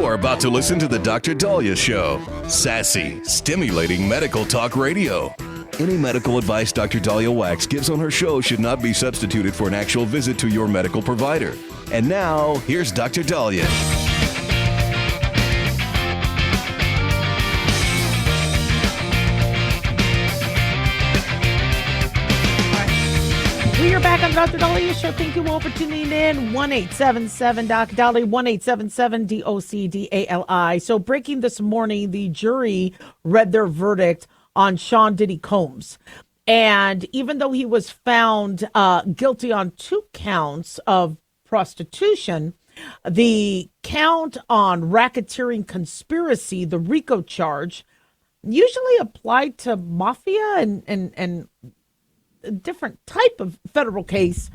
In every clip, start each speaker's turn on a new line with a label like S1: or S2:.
S1: You're about to listen to the Dr. Daliah Show. Sassy, stimulating medical talk radio. Any medical advice Dr. Daliah Wax gives on her show should not be substituted for an actual visit to your medical provider. And now, here's Dr. Daliah.
S2: We are back on the Dr. Daliah Show. Thank you all for tuning in. 1-877-Doc Dali, 1-877-DOC-DALI. So breaking this morning, the jury read their verdict on Sean Diddy Combs. And even though he was found guilty on 2 counts of prostitution, the count on racketeering conspiracy, the RICO charge, usually applied to mafia and a different type of federal case,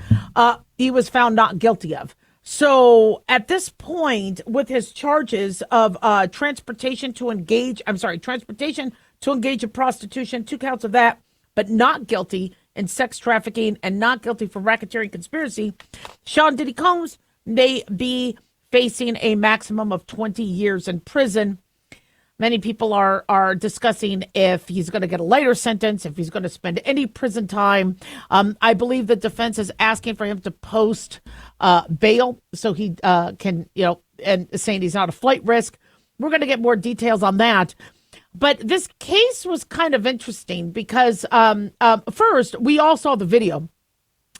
S2: he was found not guilty of. So at this point, with his charges of transportation to engage in prostitution, 2 counts of that, but not guilty in sex trafficking and not guilty for racketeering conspiracy, Sean Diddy Combs may be facing a maximum of 20 years in prison. Many people are discussing if he's going to get a lighter sentence, if he's going to spend any prison time. I believe the defense is asking for him to post bail so he can, and saying he's not a flight risk. We're going to get more details on that. But this case was kind of interesting because first, we all saw the video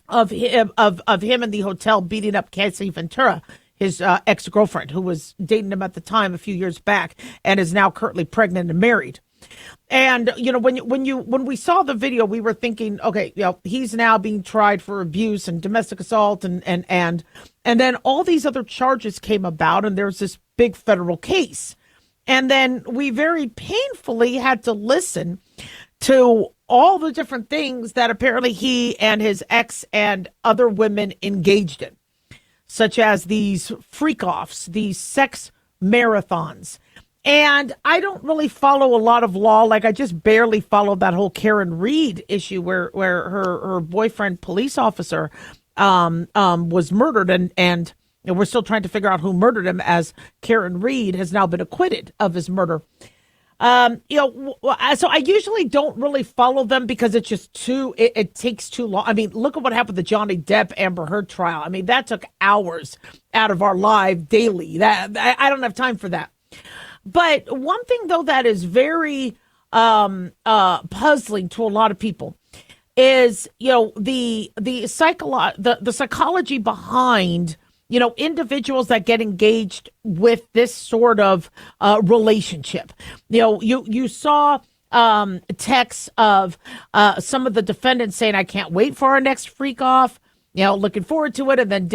S2: of him in the hotel beating up Cassie Ventura, his ex-girlfriend, who was dating him at the time a few years back and is now currently pregnant and married. And, when we saw the video, we were thinking, okay, he's now being tried for abuse and domestic assault and then all these other charges came about and there's this big federal case. And then we very painfully had to listen to all the different things that apparently he and his ex and other women engaged in, such as these freak-offs, these sex marathons. And I don't really follow a lot of law. Like, I just barely followed that whole Karen Reed issue where her boyfriend, police officer, was murdered. And we're still trying to figure out who murdered him, as Karen Reed has now been acquitted of his murder. So I usually don't really follow them because it's just it takes too long. I mean, look at what happened to Johnny Depp Amber Heard trial. I mean, that took hours out of our live daily. I don't have time for that. But one thing, though, that is very puzzling to a lot of people is, the psychology behind individuals that get engaged with this sort of relationship. You saw texts of some of the defendants saying, I can't wait for our next freak off, looking forward to it. And then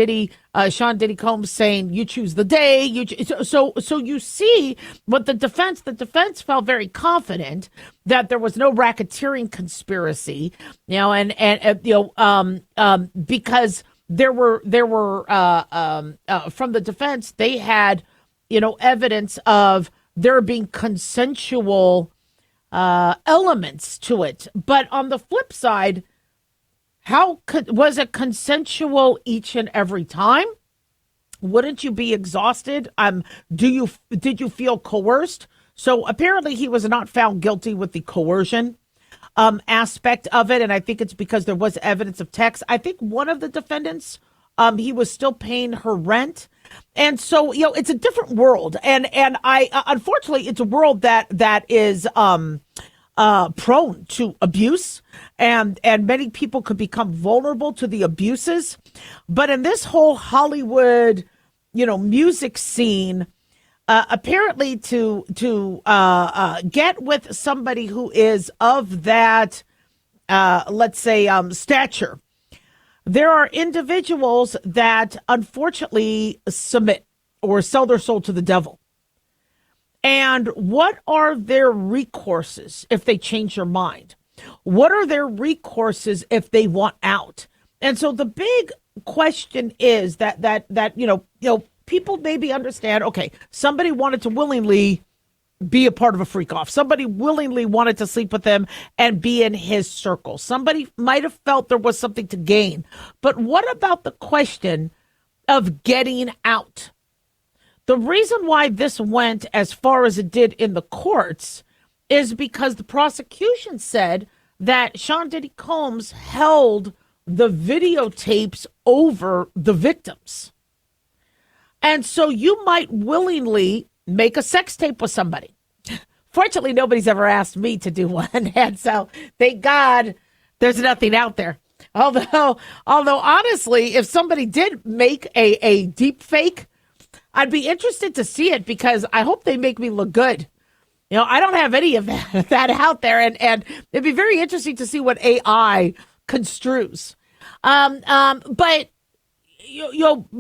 S2: Sean Diddy Combs saying, you choose the day. So you see what the defense felt very confident that there was no racketeering conspiracy, because there were from the defense, they had, evidence of there being consensual elements to it. But on the flip side, was it consensual each and every time? Wouldn't you be exhausted? Did you feel coerced? So apparently he was not found guilty with the coercion aspect of it, and I think it's because there was evidence of text. I think one of the defendants, he was still paying her rent, and so it's a different world, and I unfortunately it's a world that is prone to abuse, and many people could become vulnerable to the abuses. But in this whole Hollywood, music scene, apparently to get with somebody who is of that, let's say, stature, there are individuals that unfortunately submit or sell their soul to the devil. And what are their recourses if they change their mind? What are their recourses if they want out? And so the big question is that people maybe understand, okay, somebody wanted to willingly be a part of a freak off. Somebody willingly wanted to sleep with him and be in his circle. Somebody might have felt there was something to gain. But what about the question of getting out? The reason why this went as far as it did in the courts is because the prosecution said that Sean Diddy Combs held the videotapes over the victims. And so you might willingly make a sex tape with somebody. Fortunately, nobody's ever asked me to do one. And so thank God there's nothing out there. Although honestly, if somebody did make a deep fake, I'd be interested to see it because I hope they make me look good. I don't have any of that out there. And it'd be very interesting to see what AI construes. But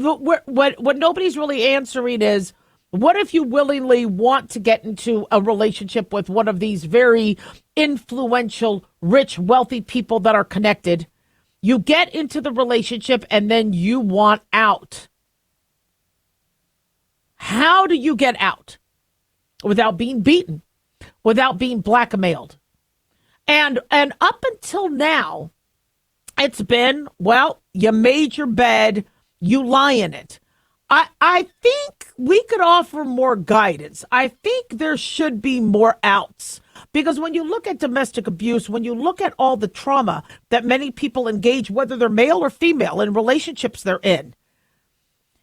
S2: what nobody's really answering is, what if you willingly want to get into a relationship with one of these very influential, rich, wealthy people that are connected? You get into the relationship and then you want out. How do you get out without being beaten, without being blackmailed? And up until now, it's been, well, you made your bed, you lie in it. I think we could offer more guidance. I think there should be more outs. Because when you look at domestic abuse, when you look at all the trauma that many people engage, whether they're male or female, in relationships they're in,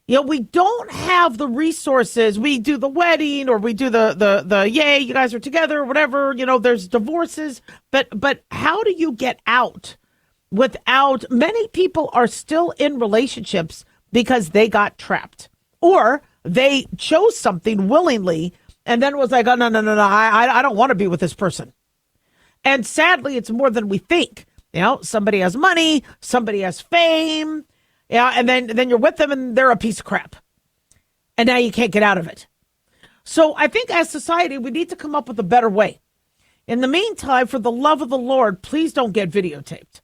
S2: we don't have the resources. We do the wedding or we do the yay, you guys are together or whatever, there's divorces. But how do you get out without, many people are still in relationships because they got trapped or they chose something willingly and then was like, oh, no, I don't want to be with this person. And sadly, it's more than we think. Somebody has money, somebody has fame, and then you're with them and they're a piece of crap. And now you can't get out of it. So I think as society, we need to come up with a better way. In the meantime, for the love of the Lord, please don't get videotaped.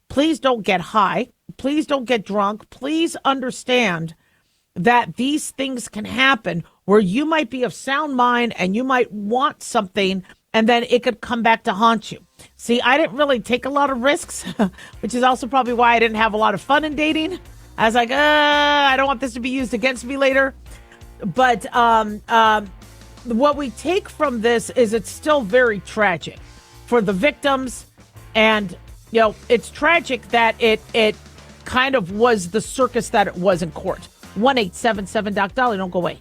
S2: Please don't get high. Please don't get drunk. Please understand that these things can happen where you might be of sound mind and you might want something and then it could come back to haunt you. See, I didn't really take a lot of risks, which is also probably why I didn't have a lot of fun in dating. I was like, I don't want this to be used against me later. But what we take from this is it's still very tragic for the victims. And, it's tragic that it kind of was the circus that it was in court. 1-877-DOC-DOLLY. Don't go away.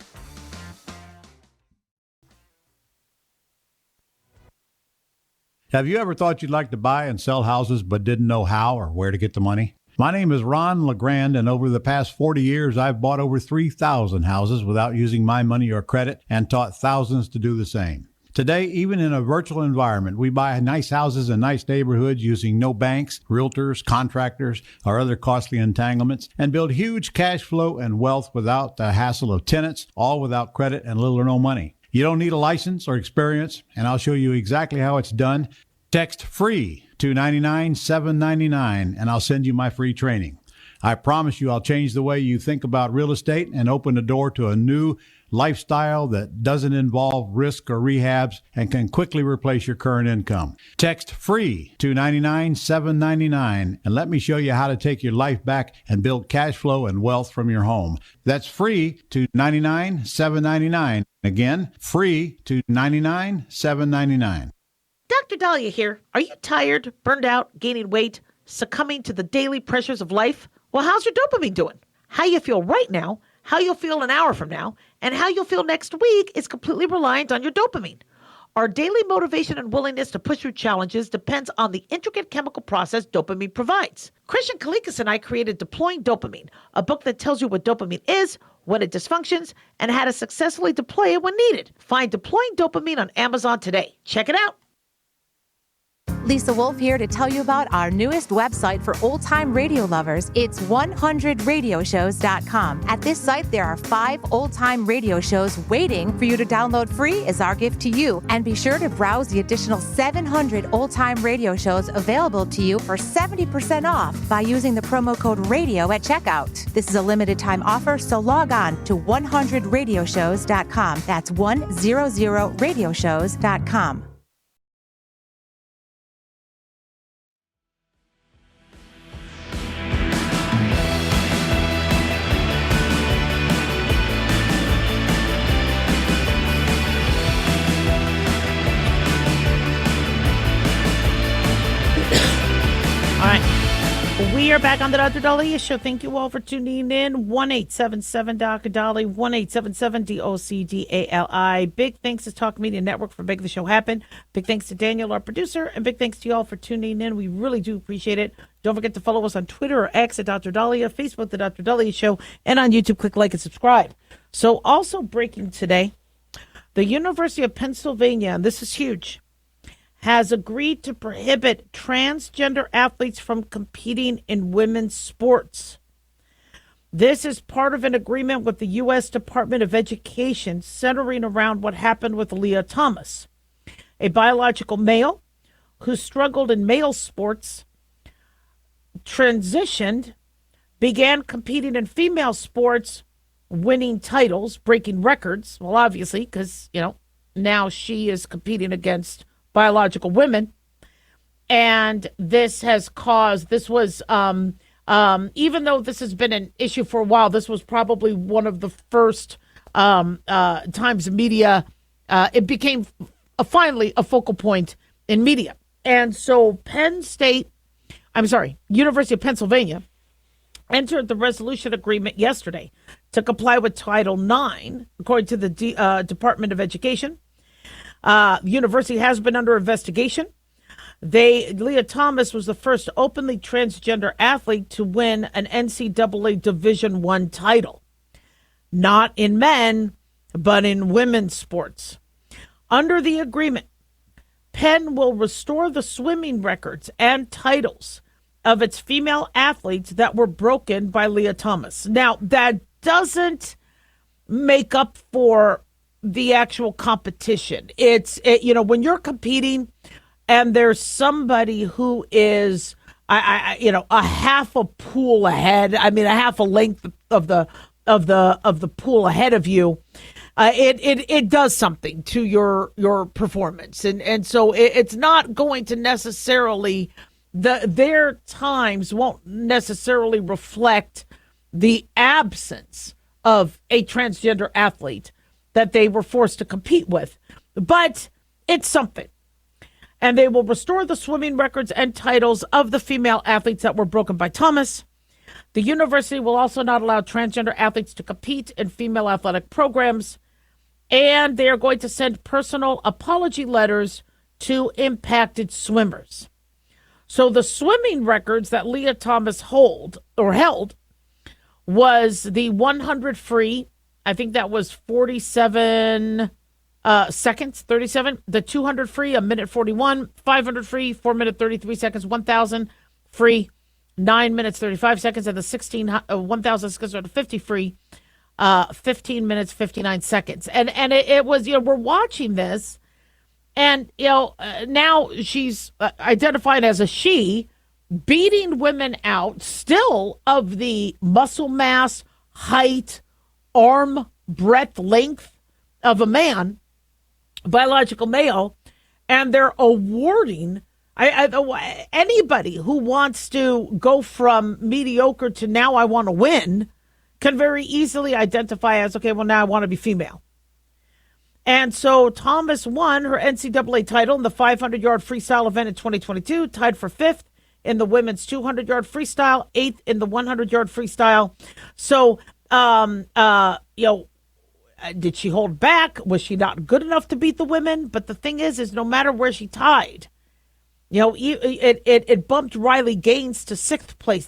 S3: Have you ever thought you'd like to buy and sell houses but didn't know how or where to get the money? My name is Ron LeGrand, and over the past 40 years, I've bought over 3,000 houses without using my money or credit and taught thousands to do the same. Today, even in a virtual environment, we buy nice houses in nice neighborhoods using no banks, realtors, contractors, or other costly entanglements, and build huge cash flow and wealth without the hassle of tenants, all without credit and little or no money. You don't need a license or experience, and I'll show you exactly how it's done. Text FREE to 99799, and I'll send you my free training. I promise you I'll change the way you think about real estate and open the door to a new lifestyle that doesn't involve risk or rehabs and can quickly replace your current income. Text FREE to 99799 and let me show you how to take your life back and build cash flow and wealth from your home. That's FREE to 99799. Again, FREE to 99799.
S2: Dr. Daliah here. Are you tired, burned out, gaining weight, succumbing to the daily pressures of life? Well, how's your dopamine doing? How you feel right now, how you'll feel an hour from now, and how you'll feel next week is completely reliant on your dopamine. Our daily motivation and willingness to push through challenges depends on the intricate chemical process dopamine provides. Christian Kalikas and I created Deploying Dopamine, a book that tells you what dopamine is, when it dysfunctions, and how to successfully deploy it when needed. Find Deploying Dopamine on Amazon today. Check it out.
S4: Lisa Wolf here to tell you about our newest website for old-time radio lovers. It's 100radioshows.com. At this site, there are 5 old-time radio shows waiting for you to download free as our gift to you. And be sure to browse the additional 700 old-time radio shows available to you for 70% off by using the promo code RADIO at checkout. This is a limited-time offer, so log on to 100radioshows.com. That's 100radioshows.com.
S2: We are back on the Dr. Daliah Show. Thank you all for tuning in. 1-877-Dr. Dolly, 1-877-DOCDALI. Big thanks to Talk Media Network for making the show happen. Big thanks to Daniel, our producer, and big thanks to you all for tuning in. We really do appreciate it. Don't forget to follow us on Twitter or X at Dr. Daliah, Facebook, The Dr. Daliah Show, and on YouTube. Click like and subscribe. So also breaking today, the University of Pennsylvania, and this is huge, has agreed to prohibit transgender athletes from competing in women's sports. This is part of an agreement with the U.S. Department of Education centering around what happened with Leah Thomas, a biological male who struggled in male sports, transitioned, began competing in female sports, winning titles, breaking records. Well, obviously, because, now she is competing against biological women. And this was, even though this has been an issue for a while, this was probably one of the first times media, it became finally a focal point in media. And so University of Pennsylvania entered the resolution agreement yesterday to comply with Title IX, according to the Department of Education. The university has been under investigation. Leah Thomas was the first openly transgender athlete to win an NCAA Division I title, not in men, but in women's sports. Under the agreement, Penn will restore the swimming records and titles of its female athletes that were broken by Leah Thomas. Now, that doesn't make up for the actual competition. When you're competing and there's somebody who is, a half a pool ahead, a half a length of the pool ahead of you, it does something to your performance. And so it's not going to necessarily, their times won't necessarily reflect the absence of a transgender athlete that they were forced to compete with. But it's something. And they will restore the swimming records and titles of the female athletes that were broken by Thomas. The university will also not allow transgender athletes to compete in female athletic programs. And they are going to send personal apology letters to impacted swimmers. So the swimming records that Leah Thomas held was the 100 free, I think that was 47 seconds, 37. The 200 free, 1:41. 500 free, 4 minutes 33 seconds. 1,000 free, 9 minutes 35 seconds. And the 1,650 free, 15 minutes 59 seconds. And it was, we're watching this, and now she's identified as a she, beating women out still of the muscle mass, height, arm breadth, length of a man, biological male, and they're awarding anybody who wants to go from mediocre to now I want to win can very easily identify as, okay, well, now I want to be female. And so Thomas won her NCAA title in the 500-yard freestyle event in 2022, tied for 5th in the women's 200-yard freestyle, 8th in the 100-yard freestyle. So, did she hold back? Was she not good enough to beat the women? But the thing is no matter where she tied, it bumped Riley Gaines to 6th place.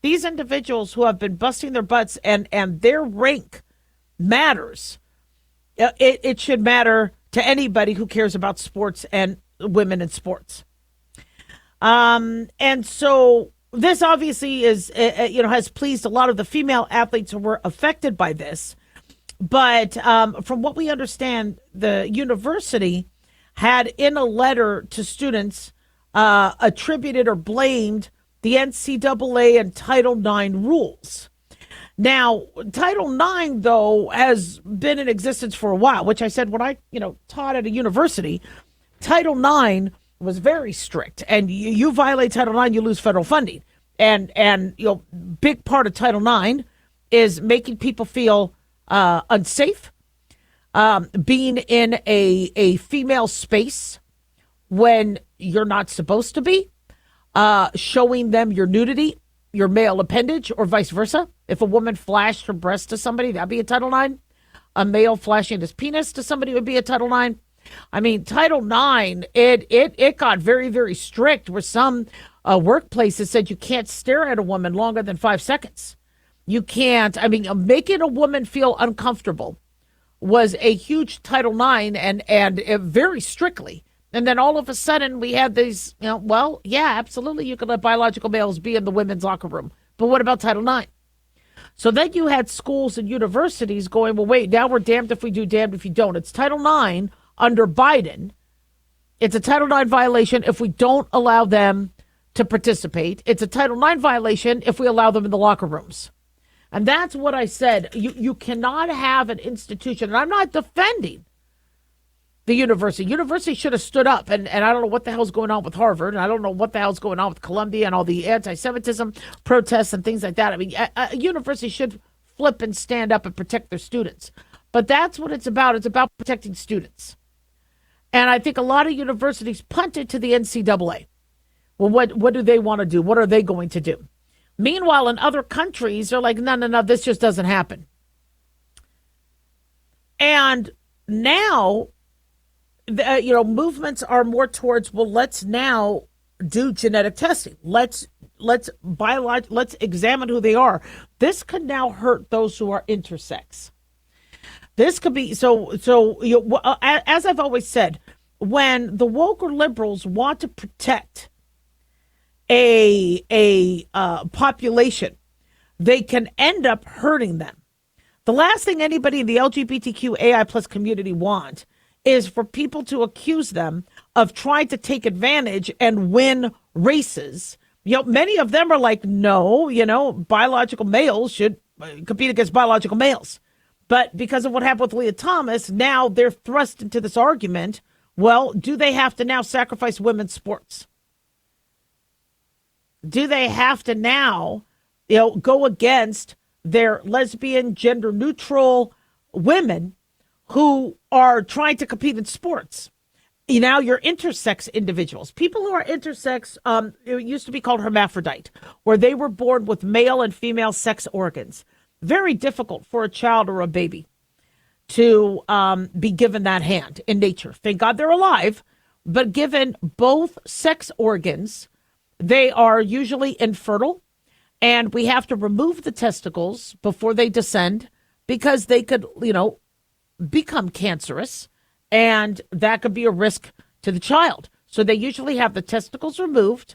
S2: These individuals who have been busting their butts and their rank matters. It should matter to anybody who cares about sports and women in sports. And so this obviously is, has pleased a lot of the female athletes who were affected by this. But from what we understand, the university had in a letter to students attributed or blamed the NCAA and Title IX rules. Now, Title IX, though, has been in existence for a while, which I said when I, taught at a university, Title IX was very strict. And you violate Title IX, you lose federal funding. And big part of Title IX is making people feel unsafe, being in a female space when you're not supposed to be, showing them your nudity, your male appendage or vice versa. If a woman flashed her breast to somebody, that'd be a Title IX. A male flashing his penis to somebody would be a Title IX. I mean, Title IX, it got very, very strict where some workplaces said you can't stare at a woman longer than 5 seconds. You can't, I mean, making a woman feel uncomfortable was a huge Title IX and very strictly. And then all of a sudden we had these, well, yeah, absolutely. You could let biological males be in the women's locker room. But what about Title IX? So then you had schools and universities going, well, wait, now we're damned if we do, damned if you don't. It's Title IX under Biden. It's a Title IX violation if we don't allow them to participate. It's a Title IX violation if we allow them in the locker rooms. And that's what I said. You cannot have an institution, and I'm not defending the university. University should have stood up, and I don't know what the hell's going on with Harvard, and I don't know what the hell's going on with Columbia and all the anti-Semitism protests and things like that. I mean, a university should flip and stand up and protect their students. But that's what it's about. It's about protecting students. And I think a lot of universities punted to the NCAA. Well, what do they want to do? What are they going to do? Meanwhile, in other countries, they're like, no, this just doesn't happen. And now, movements are more towards, well, let's now do genetic testing. Let's examine who they are. This could now hurt those who are intersex. This could be as I've always said, when the woke or liberals want to protect a population, they can end up hurting them. The last thing anybody in the LGBTQAI plus community want is for people to accuse them of trying to take advantage and win races. Many of them are like, no, biological males should compete against biological males. But because of what happened with Leah Thomas, now they're thrust into this argument. Well, do they have to now sacrifice women's sports? Do they have to now, go against their lesbian, gender neutral women who are trying to compete in sports? Now you're intersex individuals. People who are intersex, it used to be called hermaphrodite, where they were born with male and female sex organs. Very difficult for a child or a baby to be given that hand in nature. Thank God they're alive, but given both sex organs, they are usually infertile, and we have to remove the testicles before they descend because they could, become cancerous, and that could be a risk to the child. So they usually have the testicles removed,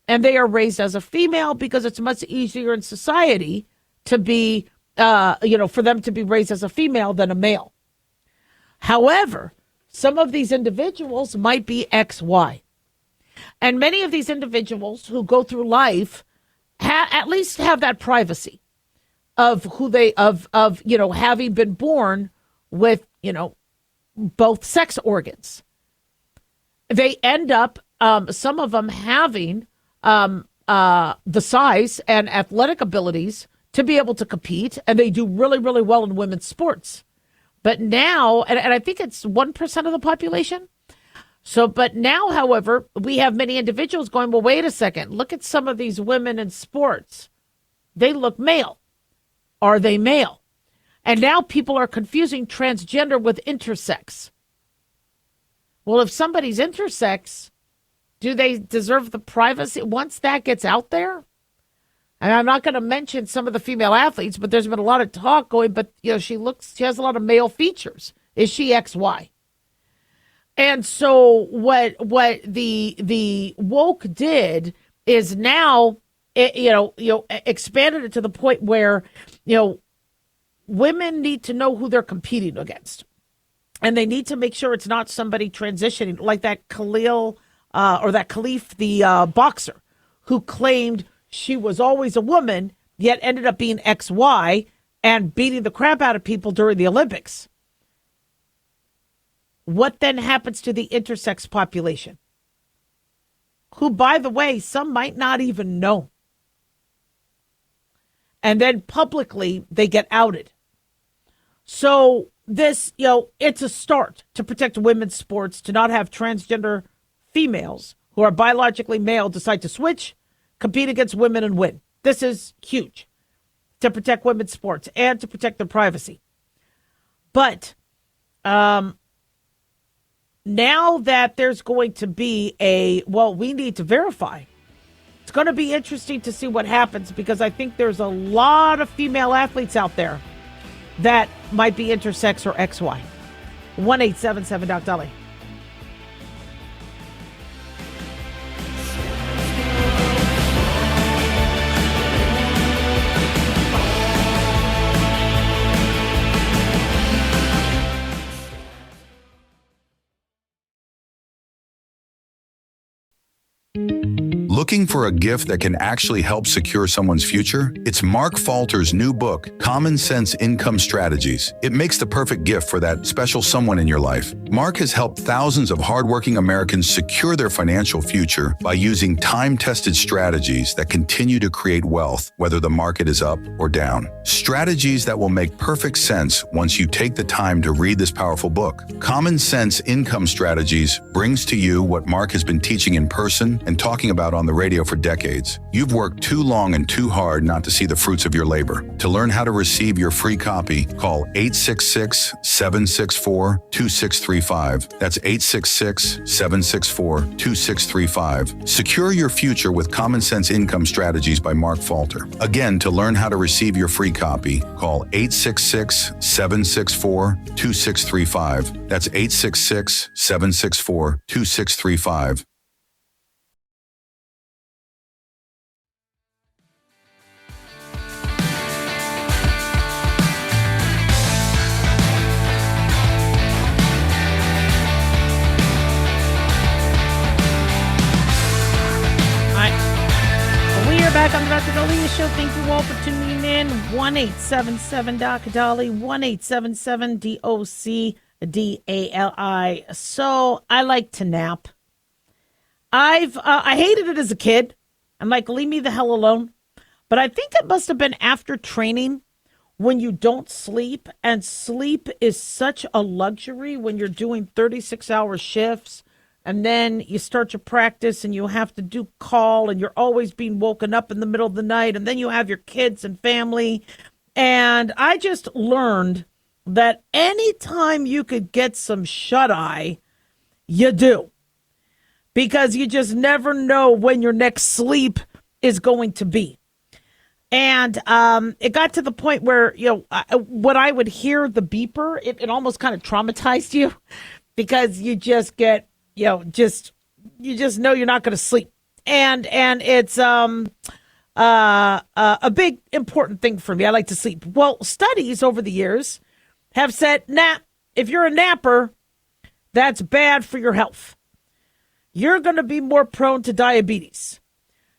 S2: and they are raised as a female because it's much easier in society to be, for them to be raised as a female than a male. However, some of these individuals might be XY. And many of these individuals who go through life at least have that privacy of who they, having been born with, both sex organs. They end up, some of them having the size and athletic abilities to be able to compete, and they do really, really well in women's sports. But now, and I think it's 1% of the population. So, but now, however, we have many individuals going, well, wait a second, look at some of these women in sports. They look male. Are they male? And now people are confusing transgender with intersex. Well, if somebody's intersex, do they deserve the privacy once that gets out there? And I'm not going to mention some of the female athletes, but there's been a lot of talk going, but she has a lot of male features. Is she XY? And so what the woke did is now expanded it to the point where women need to know who they're competing against, and they need to make sure it's not somebody transitioning like that Khalif, the boxer, who claimed she was always a woman yet ended up being XY and beating the crap out of people during the Olympics. What then happens to the intersex population? Who, by the way, some might not even know. And then publicly, they get outed. So this, it's a start to protect women's sports, to not have transgender females who are biologically male decide to switch, compete against women and win. This is huge to protect women's sports and to protect their privacy. But now that there's going to be we need to verify. It's going to be interesting to see what happens, because I think there's a lot of female athletes out there that might be intersex or XY. 1-877-Doc-Dali.
S5: Looking for a gift that can actually help secure someone's future? It's Mark Falter's new book, Common Sense Income Strategies. It makes the perfect gift for that special someone in your life. Mark has helped thousands of hardworking Americans secure their financial future by using time-tested strategies that continue to create wealth, whether the market is up or down. Strategies that will make perfect sense once you take the time to read this powerful book. Common Sense Income Strategies brings to you what Mark has been teaching in person and talking about on the radio for decades. You've worked too long and too hard not to see the fruits of your labor. To learn how to receive your free copy, call 866-764-2635. That's 866-764-2635. Secure your future with Common Sense Income Strategies by Mark Falter. Again, to learn how to receive your free copy, call 866-764-2635. That's 866-764-2635.
S2: Back on the Dr. Daliah Show. Thank you all for tuning in. 1-877-Doc-Dali, 1-877-DOC-DALI. So I like to nap. I hated it as a kid. I'm like, leave me the hell alone. But I think it must have been after training when you don't sleep. And sleep is such a luxury when you're doing 36-hour shifts. And then you start your practice and you have to do call and you're always being woken up in the middle of the night. And then you have your kids and family. And I just learned that anytime you could get some shut-eye, you do. Because you just never know when your next sleep is going to be. And it got to the point where, when I would hear the beeper, it almost kind of traumatized you because you just get, you just know you're not going to sleep. And it's a big important thing for me. I like to sleep. Well, studies over the years have said, if you're a napper, that's bad for your health. You're going to be more prone to diabetes.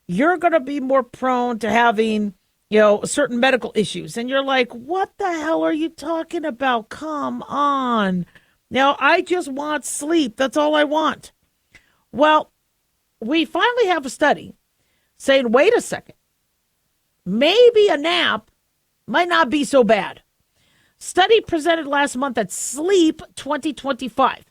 S2: You're going to be more prone to having, certain medical issues. And you're like, what the hell are you talking about? Come on. Now, I just want sleep. That's all I want. Well, we finally have a study saying, wait a second, maybe a nap might not be so bad. Study presented last month at Sleep 2025,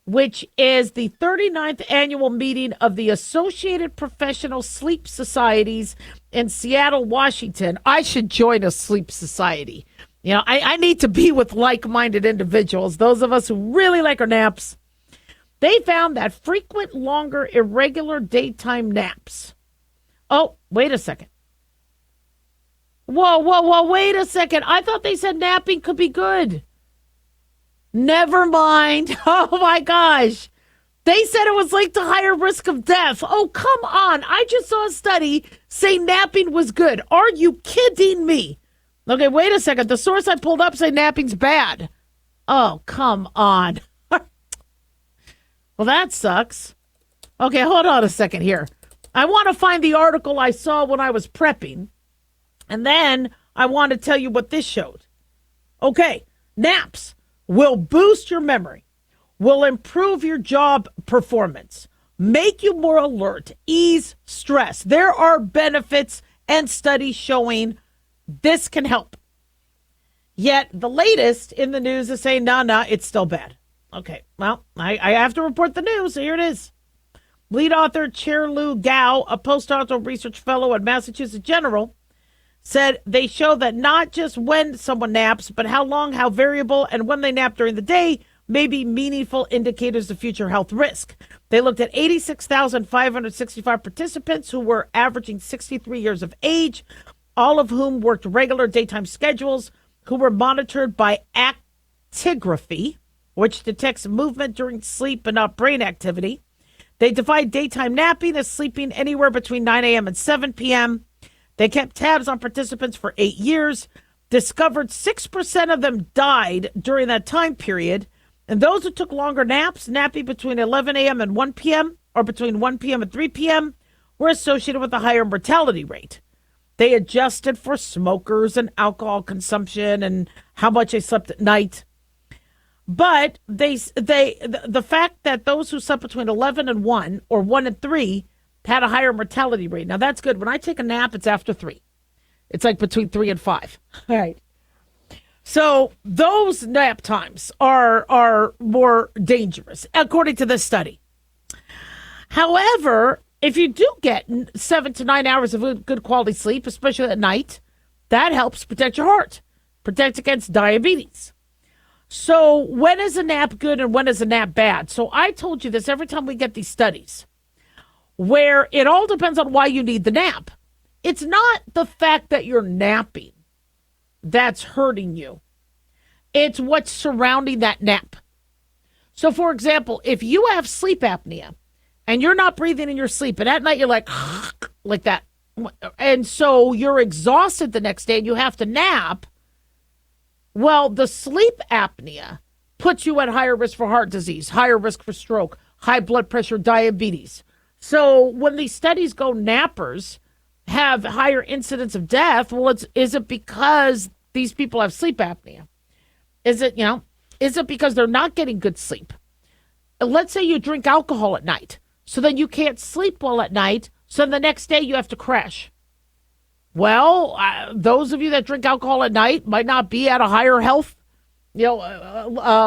S2: which is the 39th annual meeting of the Associated Professional Sleep Societies in Seattle, Washington. I should join a sleep society. I need to be with like-minded individuals, those of us who really like our naps. They found that frequent, longer, irregular daytime naps. Oh, wait a second. Whoa, wait a second. I thought they said napping could be good. Never mind. Oh, my gosh. They said it was linked to higher risk of death. Oh, come on. I just saw a study say napping was good. Are you kidding me? Okay, wait a second. The source I pulled up said napping's bad. Oh, come on. Well, that sucks. Okay, hold on a second here. I want to find the article I saw when I was prepping. And then I want to tell you what this showed. Okay, naps will boost your memory, will improve your job performance, make you more alert, ease stress. There are benefits and studies showing this can help. Yet the latest in the news is saying, no, it's still bad. Okay, well, I have to report the news, so here it is. Lead author Chair Lu Gao, a postdoctoral research fellow at Massachusetts General, said they show that not just when someone naps, but how long, how variable, and when they nap during the day may be meaningful indicators of future health risk. They looked at 86,565 participants who were averaging 63 years of age, all of whom worked regular daytime schedules, who were monitored by actigraphy, which detects movement during sleep but not brain activity. They divide daytime napping as sleeping anywhere between 9 a.m. and 7 p.m. They kept tabs on participants for 8 years, discovered 6% of them died during that time period, and those who took longer naps, napping between 11 a.m. and 1 p.m. or between 1 p.m. and 3 p.m., were associated with a higher mortality rate. They adjusted for smokers and alcohol consumption and how much they slept at night. But the fact that those who slept between 11 and 1 or 1 and 3 had a higher mortality rate. Now, that's good. When I take a nap, it's after 3. It's like between 3 and 5. All right. So those nap times are more dangerous, according to this study. However, if you do get 7 to 9 hours of good quality sleep, especially at night, that helps protect your heart, protect against diabetes. So when is a nap good and when is a nap bad? So I told you this every time we get these studies, where it all depends on why you need the nap. It's not the fact that you're napping that's hurting you. It's what's surrounding that nap. So, for example, if you have sleep apnea and you're not breathing in your sleep, and at night you're like that, and so you're exhausted the next day and you have to nap, well, the sleep apnea puts you at higher risk for heart disease, higher risk for stroke, high blood pressure, diabetes. So when these studies go nappers have higher incidence of death, well, is it because these people have sleep apnea? Is it because they're not getting good sleep? Let's say you drink alcohol at night, so then you can't sleep well at night, so the next day you have to crash. Well, those of you that drink alcohol at night might not be at a higher health,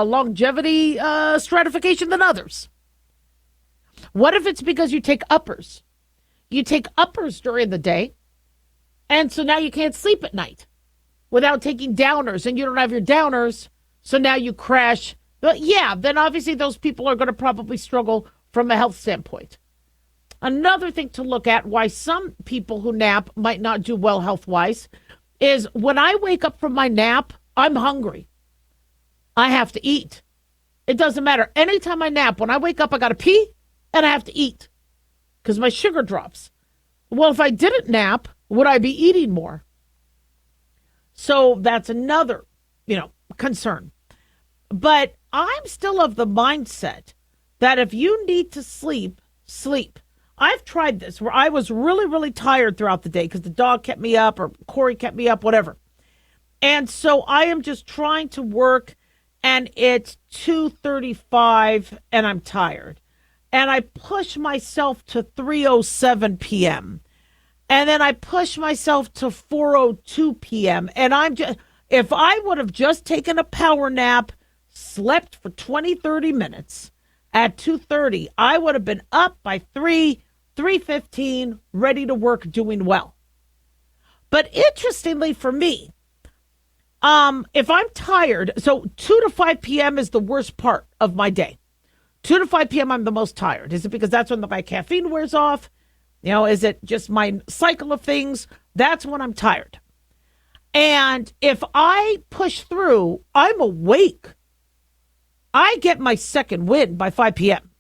S2: longevity stratification than others. What if it's because you take uppers? You take uppers during the day, and so now you can't sleep at night without taking downers, and you don't have your downers, so now you crash. But yeah, then obviously those people are going to probably struggle from a health standpoint. Another thing to look at why some people who nap might not do well health-wise is when I wake up from my nap, I'm hungry. I have to eat. It doesn't matter. Anytime I nap, when I wake up, I got to pee and I have to eat because my sugar drops. Well, if I didn't nap, would I be eating more? So that's another, concern. But I'm still of the mindset that if you need to sleep, sleep. I've tried this where I was really, really tired throughout the day because the dog kept me up or Corey kept me up, whatever. And so I am just trying to work and it's 2:35 and I'm tired. And I push myself to 3:07 p.m. And then I push myself to 4:02 p.m. And if I would have just taken a power nap, slept for 20, 30 minutes at 2:30, I would have been up by 3:15, ready to work, doing well. But interestingly for me, if I'm tired, so 2 to 5 p.m. is the worst part of my day. 2 to 5 p.m. I'm the most tired. Is it because that's when my caffeine wears off? Is it just my cycle of things? That's when I'm tired. And if I push through, I'm awake. I get my second wind by 5 p.m.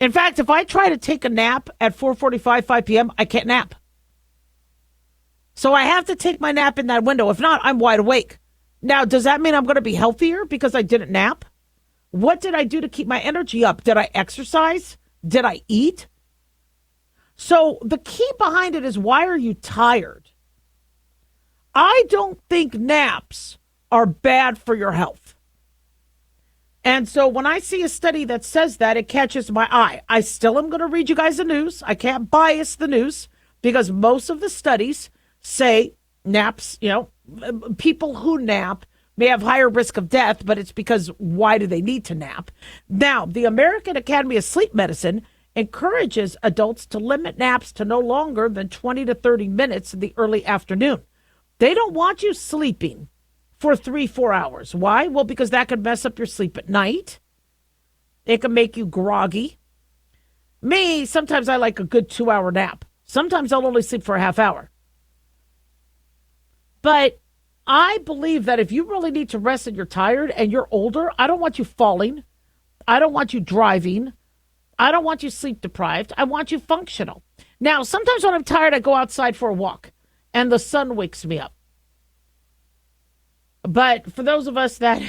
S2: In fact, if I try to take a nap at 4:45, 5 p.m., I can't nap. So I have to take my nap in that window. If not, I'm wide awake. Now, does that mean I'm going to be healthier because I didn't nap? What did I do to keep my energy up? Did I exercise? Did I eat? So the key behind it is, why are you tired? I don't think naps are bad for your health. And so when I see a study that says that, it catches my eye. I still am going to read you guys the news. I can't bias the news because most of the studies say naps, people who nap may have higher risk of death, but it's because why do they need to nap? Now, the American Academy of Sleep Medicine encourages adults to limit naps to no longer than 20 to 30 minutes in the early afternoon. They don't want you sleeping for 3-4 hours. Why? Well, because that could mess up your sleep at night. It can make you groggy. Me, sometimes I like a good 2-hour nap. Sometimes I'll only sleep for a half hour. But I believe that if you really need to rest and you're tired and you're older, I don't want you falling. I don't want you driving. I don't want you sleep deprived. I want you functional. Now, sometimes when I'm tired, I go outside for a walk and the sun wakes me up. But for those of us that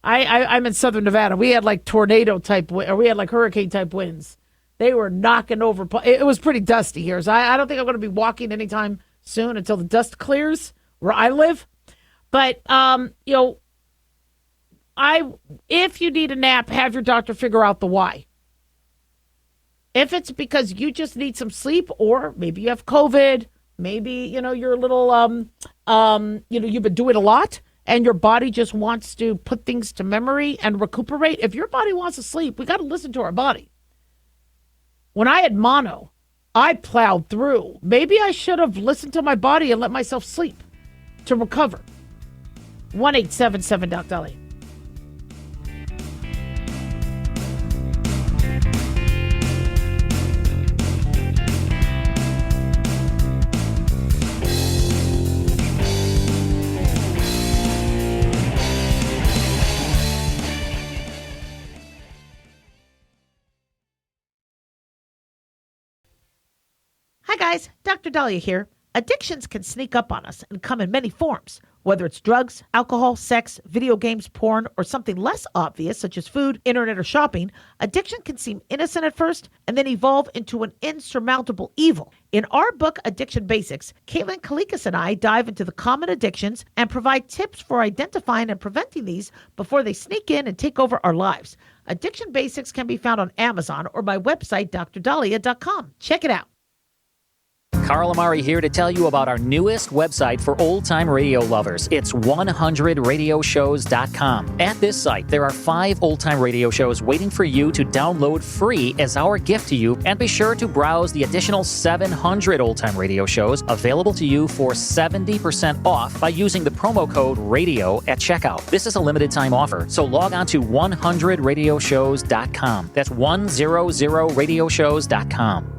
S2: I'm in Southern Nevada, we had like tornado type, or we had like hurricane type winds. They were knocking over. It was pretty dusty here. So I don't think I'm going to be walking anytime soon until the dust clears where I live. But, if you need a nap, have your doctor figure out the why. If it's because you just need some sleep, or maybe you have COVID, maybe, you're a little, you've been doing a lot and your body just wants to put things to memory and recuperate. If your body wants to sleep, we got to listen to our body. When I had mono, I plowed through. Maybe I should have listened to my body and let myself sleep to recover. 1-877 Doc Daliah. Hi guys, Dr. Daliah here. Addictions can sneak up on us and come in many forms, whether it's drugs, alcohol, sex, video games, porn, or something less obvious such as food, internet, or shopping. Addiction can seem innocent at first and then evolve into an insurmountable evil. In our book, Addiction Basics, Caitlin Kalikas and I dive into the common addictions and provide tips for identifying and preventing these before they sneak in and take over our lives. Addiction Basics can be found on Amazon or my website, drdaliah.com. Check it out.
S6: Carl Amari here to tell you about our newest website for old-time radio lovers. It's 100radioshows.com. At this site, there are 5 old-time radio shows waiting for you to download free as our gift to you, and be sure to browse the additional 700 old-time radio shows available to you for 70% off by using the promo code RADIO at checkout. This is a limited-time offer, so log on to 100radioshows.com. That's 100radioshows.com.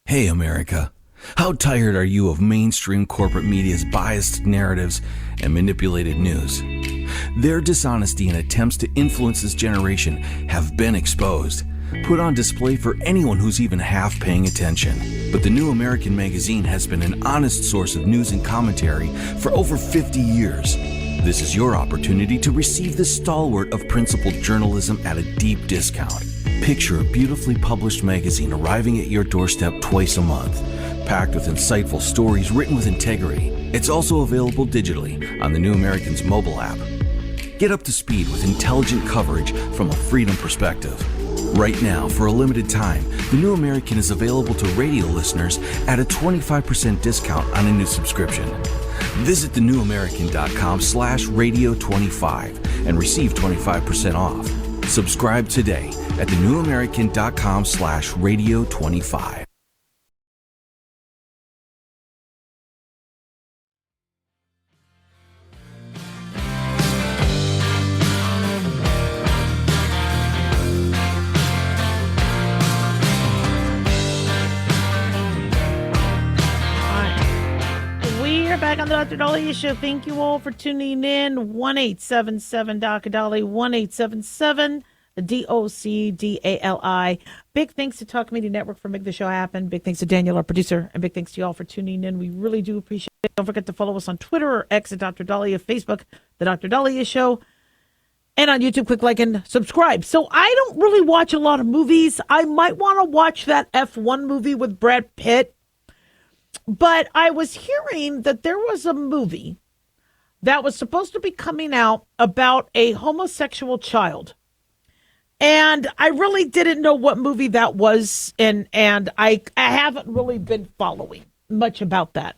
S1: Hey, America. How tired are you of mainstream corporate media's biased narratives and manipulated news? Their dishonesty and attempts to influence this generation have been exposed, put on display for anyone who's even half paying attention. But the New American Magazine has been an honest source of news and commentary for over 50 years. This is your opportunity to receive the stalwart of principled journalism at a deep discount. Picture a beautifully published magazine arriving at your doorstep twice a month, packed with insightful stories written with integrity. It's also available digitally on the New American's mobile app. Get up to speed with intelligent coverage from a freedom perspective. Right now, for a limited time, the New American is available to radio listeners at a 25% discount on a new subscription. Visit thenewamerican.com/radio25 and receive 25% off. Subscribe today at thenewamerican.com/radio25.
S2: Back on the Dr. Daliah Show. Thank you all for tuning in. 1-877 Dr. Daliah, 1-877 DOCDALI. Big thanks to Talk Media Network for making the show happen. Big thanks to Daniel, our producer, and big thanks to you all for tuning in. We really do appreciate it. Don't forget to follow us on Twitter or X at Dr. Daliah, Facebook, The Dr. Daliah Show, and on YouTube. Click like and subscribe. So I don't really watch a lot of movies. I might want to watch that F1 movie with Brad Pitt. But I was hearing that there was a movie that was supposed to be coming out about a homosexual child. And I really didn't know what movie that was. And I haven't really been following much about that.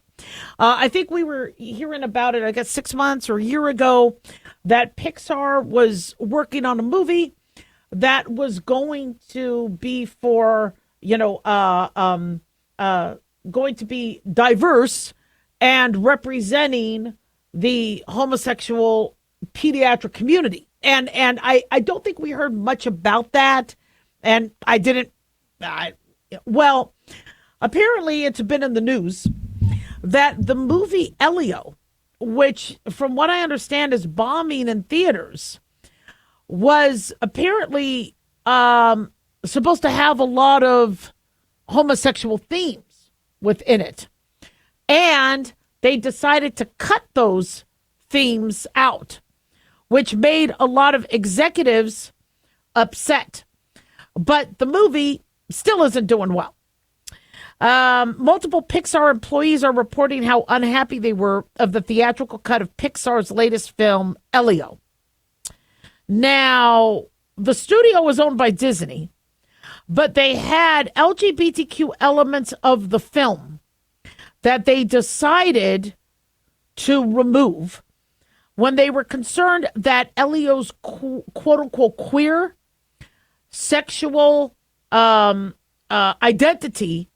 S2: I think we were hearing about it, I guess, 6 months or a year ago, that Pixar was working on a movie that was going to be for, going to be diverse and representing the homosexual pediatric community. And I don't think we heard much about that. And I didn't, well, apparently it's been in the news that the movie Elio, which from what I understand is bombing in theaters, was apparently supposed to have a lot of homosexual themes within it. And they decided to cut those themes out, which made a lot of executives upset. But the movie still isn't doing well. Multiple Pixar employees are reporting how unhappy they were of the theatrical cut of Pixar's latest film, Elio. Now, the studio was owned by Disney, but they had LGBTQ elements of the film that they decided to remove when they were concerned that Elio's quote-unquote queer sexual identity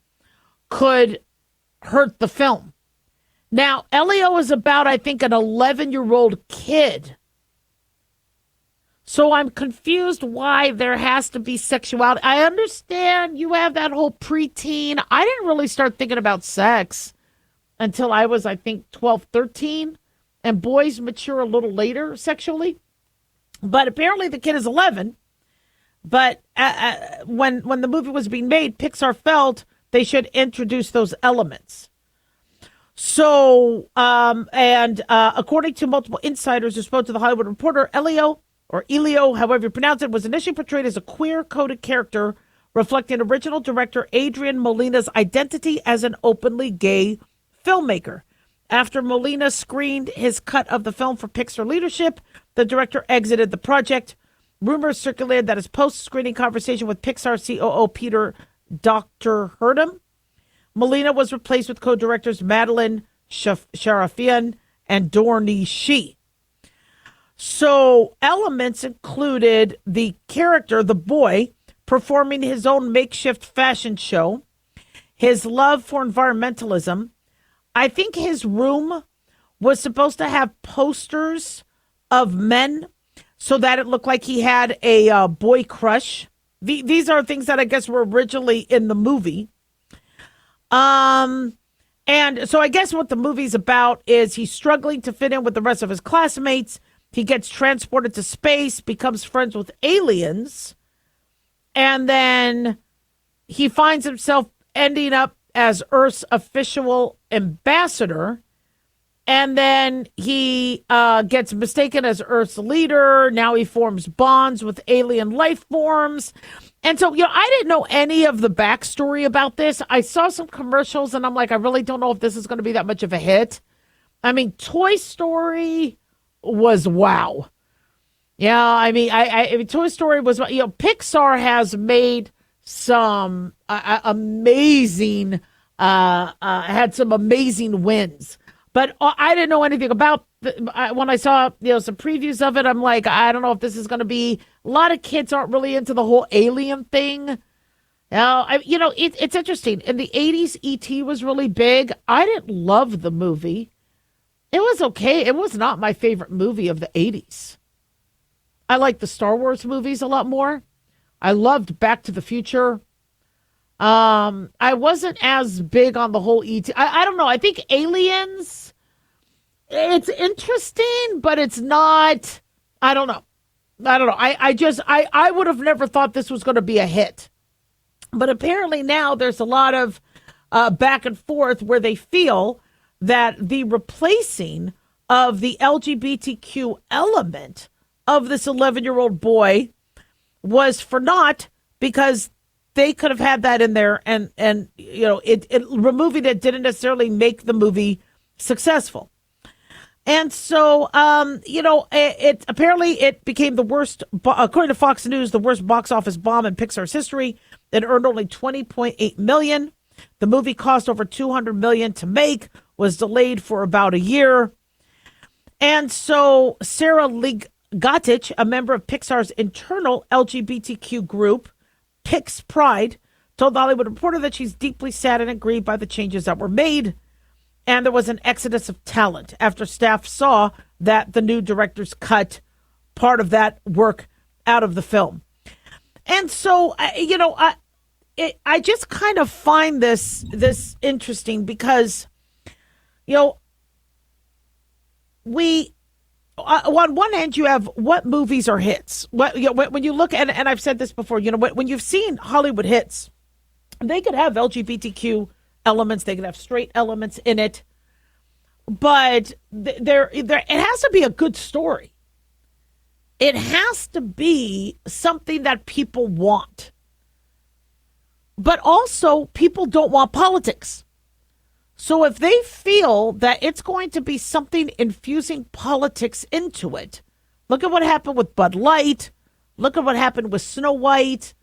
S2: could hurt the film. Now, Elio is about, I think, an 11-year-old kid. So I'm confused why there has to be sexuality. I understand you have that whole preteen. I didn't really start thinking about sex until I was, I think, 12, 13. And boys mature a little later sexually. But apparently the kid is 11. But when the movie was being made, Pixar felt they should introduce those elements. So, according to multiple insiders who spoke to The Hollywood Reporter, Elio, or Elio, however you pronounce it, was initially portrayed as a queer-coded character reflecting original director Adrian Molina's identity as an openly gay filmmaker. After Molina screened his cut of the film for Pixar leadership, the director exited the project. Rumors circulated that his post-screening conversation with Pixar COO Peter Dr. Hurdam, Molina was replaced with co-directors Madeline Sharafian and Dorney Shee. So elements included the character, the boy, performing his own makeshift fashion show, his love for environmentalism. I think his room was supposed to have posters of men so that it looked like he had a boy crush. These are things that I guess were originally in the movie. And so I guess what the movie's about is he's struggling to fit in with the rest of his classmates. He gets transported to space, becomes friends with aliens, and then he finds himself ending up as Earth's official ambassador. And then he gets mistaken as Earth's leader. Now he forms bonds with alien life forms. And so, I didn't know any of the backstory about this. I saw some commercials and I'm like, I really don't know if this is going to be that much of a hit. I mean, Toy Story was wow. Yeah, I mean, Toy Story was, Pixar has made some amazing, had some amazing wins. But I didn't know anything about when I saw some previews of it. I'm like, I don't know if this is going to be. A lot of kids aren't really into the whole alien thing. It's interesting. In the 80s, E.T. was really big. I didn't love the movie. It was okay. It was not my favorite movie of the 80s. I like the Star Wars movies a lot more. I loved Back to the Future. I wasn't as big on the whole E.T. I don't know. I think Aliens, it's interesting, but it's not, I don't know. I would have never thought this was going to be a hit. But apparently now there's a lot of back and forth where they feel that the replacing of the LGBTQ element of this 11-year-old boy was for naught, because they could have had that in there, and removing it didn't necessarily make the movie successful. And so, it apparently became the worst, according to Fox News, the worst box office bomb in Pixar's history. It earned only $20.8 million. The movie cost over $200 million to make, was delayed for about a year. And so Sarah Gottich, a member of Pixar's internal LGBTQ group, Pix Pride, told The Hollywood Reporter that she's deeply sad and aggrieved by the changes that were made. And there was an exodus of talent after staff saw that the new directors cut part of that work out of the film. And so, I just kind of find this interesting because, on one hand, you have what movies are hits. When you look at, and I've said this before, when you've seen Hollywood hits, they could have LGBTQ elements, they could have straight elements in it, but there it has to be a good story. It has to be something that people want. But also, people don't want politics. So if they feel that it's going to be something infusing politics into it, look at what happened with Bud Light, look at what happened with Snow White,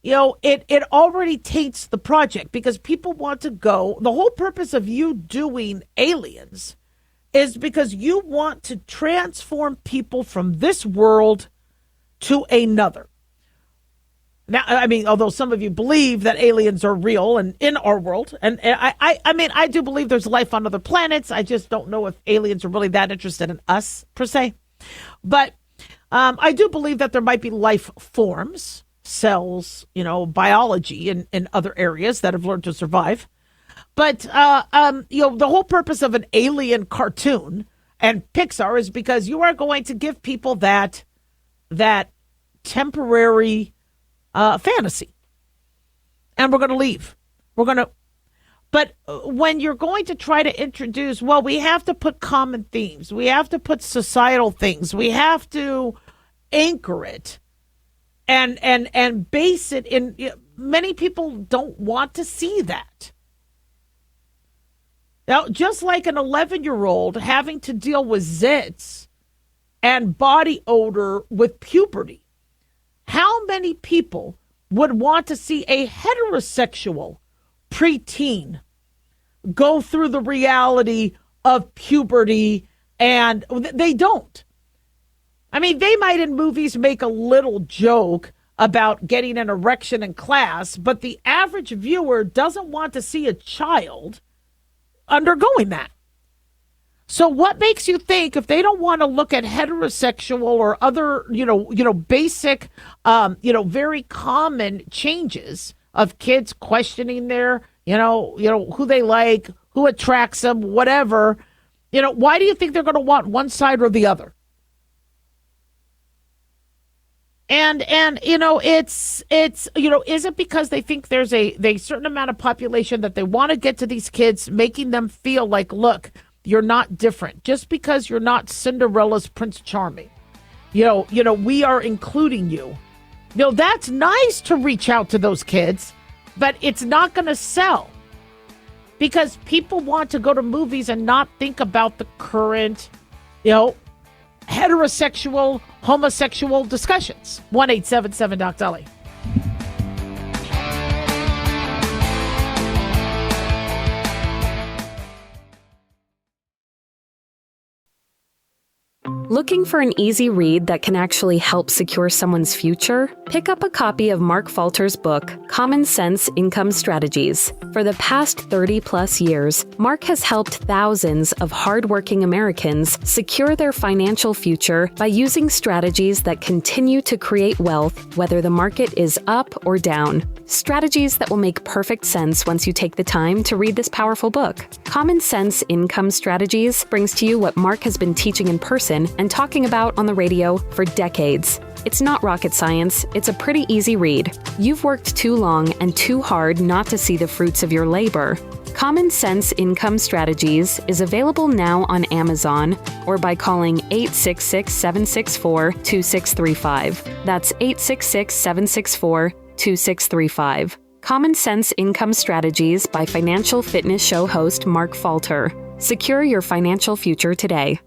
S2: it already taints the project because people want to go. The whole purpose of you doing Aliens is because you want to transform people from this world to another. Now, I mean, although some of you believe that aliens are real and in our world, and I do believe there's life on other planets. I just don't know if aliens are really that interested in us, per se. But I do believe that there might be life forms, cells, biology in other areas that have learned to survive. But, the whole purpose of an alien cartoon and Pixar is because you are going to give people that temporary fantasy. And we're going to leave. But when you're going to try to introduce, we have to put common themes. We have to put societal things. We have to anchor it and base it in. Many people don't want to see that. Now, just like an 11-year-old having to deal with zits and body odor with puberty, how many people would want to see a heterosexual preteen go through the reality of puberty? And they don't. I mean, they might in movies make a little joke about getting an erection in class, but the average viewer doesn't want to see a child undergoing that. So what makes you think if they don't want to look at heterosexual or other, basic, very common changes of kids questioning their, who they like, who attracts them, whatever, why do you think they're going to want one side or the other? And it's is it because they think there's a certain amount of population that they want to get to these kids, making them feel like, look, you're not different. Just because you're not Cinderella's Prince Charming, we are including you. That's nice to reach out to those kids, but it's not going to sell because people want to go to movies and not think about the current, heterosexual, homosexual discussions. 1-877-DOC-DALI.
S7: Looking for an easy read that can actually help secure someone's future? Pick up a copy of Mark Falter's book, Common Sense Income Strategies. For the past 30-plus years, Mark has helped thousands of hardworking Americans secure their financial future by using strategies that continue to create wealth, whether the market is up or down. Strategies that will make perfect sense once you take the time to read this powerful book. Common Sense Income Strategies brings to you what Mark has been teaching in person and talking about on the radio for decades. It's not rocket science, it's a pretty easy read. You've worked too long and too hard not to see the fruits of your labor. Common Sense Income Strategies is available now on Amazon or by calling 866-764-2635. That's 866-764-2635. Common Sense Income Strategies by financial fitness show host Mark Falter. Secure your financial future today.